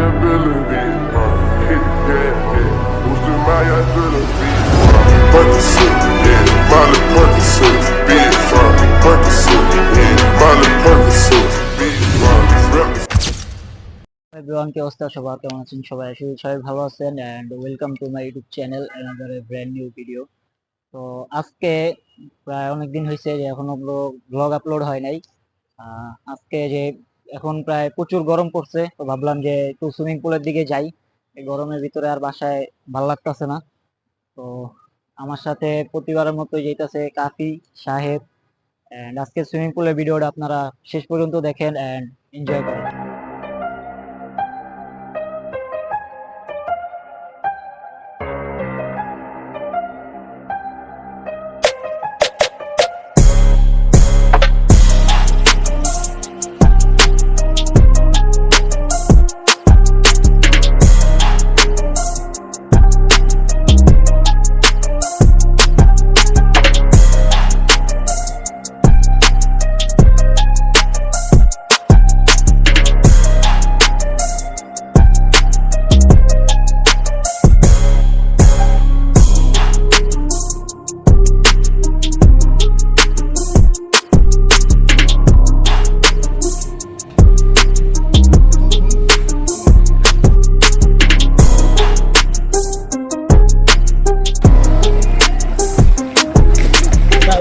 ability. Hit the gas, yeah. Boosting my ability. Percocet, yeah. Molly Percocet, big fun. Percocet, yeah. Molly Percocet, big fun. everyone কি অবস্থা সবার কেমন আছেন সবাই আশা করি সবাই ভালো আছেন and welcome to my YouTube channel another brand new video. তো আজকে প্রায় অনেক দিন হয়েছে যে এখনো ব্লগ আপলোড হয় নাই। আজকে যে এখন প্রায় প্রচুর গরম পড়ছে, তো ভাবলাম যে একটু সুইমিং পুলের দিকে যাই। এই গরমের ভিতরে আর বাসায় ভালো লাগতেছে না। তো আমার সাথে প্রতিবারের মতো যেটাছে কাফি সাহেব, এন্ড আজকে সুইমিং পুলের ভিডিওটা আপনারা শেষ পর্যন্ত দেখেন এন্ড এনজয় করেন।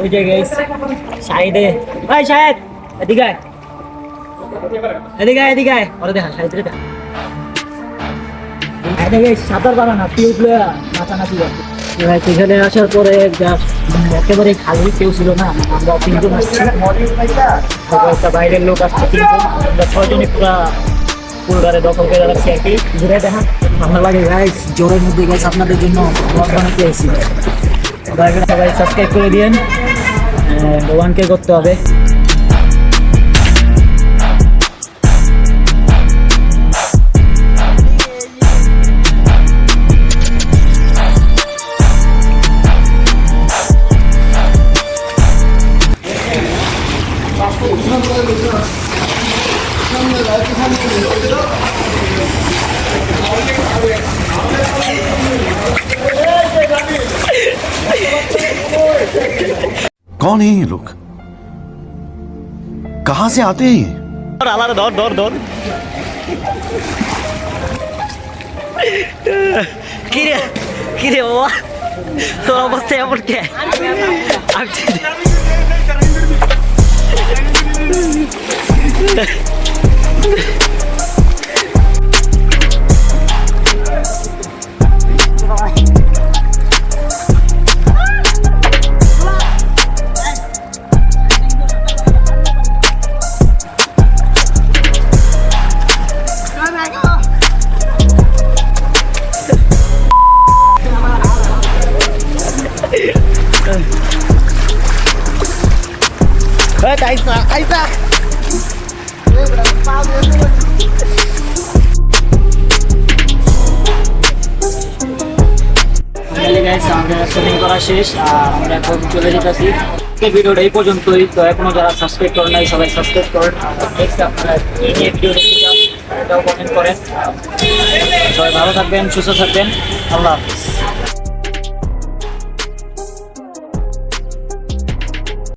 ওই যে গাইস সাইডে, ভাই শাহেদ এদিকে আয়, এদিকে আয়, এদিকে আয়, ওরে দেখা সাইডে দেখা। এদিকে গাইস সাঁতার পারা না, তুই উঠলে নাচানাচি করতে। ভাই সেখানে আসার পরে একেবারে খালি, কেউ ছিল না। আমরা তিনজন আসছি, একটা বাইরের লোক আসছে তিনজন, আমরা ছয়জনই পুরা পুরোটারে দখল করে রাখছি আর কি। ঘুরে দেখা ভালো লাগে গাইস, জোরের মধ্যে গাইস আপনাদের জন্য ব্লগ বানাতে এসেছি। সবাই সাবস্ক্রাইব করে দিয়েন, 1K করতে হবে। कौन है ये लोग, कहां से आते हैं? दौड़ दौड़ दौड़ কিরে কিরে বাবা, তোর অবস্থা এমন কে? Aiza. আমাদের শুটিং করা শেষ, আমরা এখন চলে যেতেছি। ভিডিওটা এই পর্যন্তই। তো এখনো যারা সাবস্ক্রাইব করেন নাই সবাই সাবস্ক্রাইব করেন। নেক্সট আপনারা এই নিয়ে ভিডিও দেখতে চান এটাও কমেন্ট করেন। সবাই ভালো থাকবেন, সুস্থ থাকবেন, আল্লাহ হাফিজ।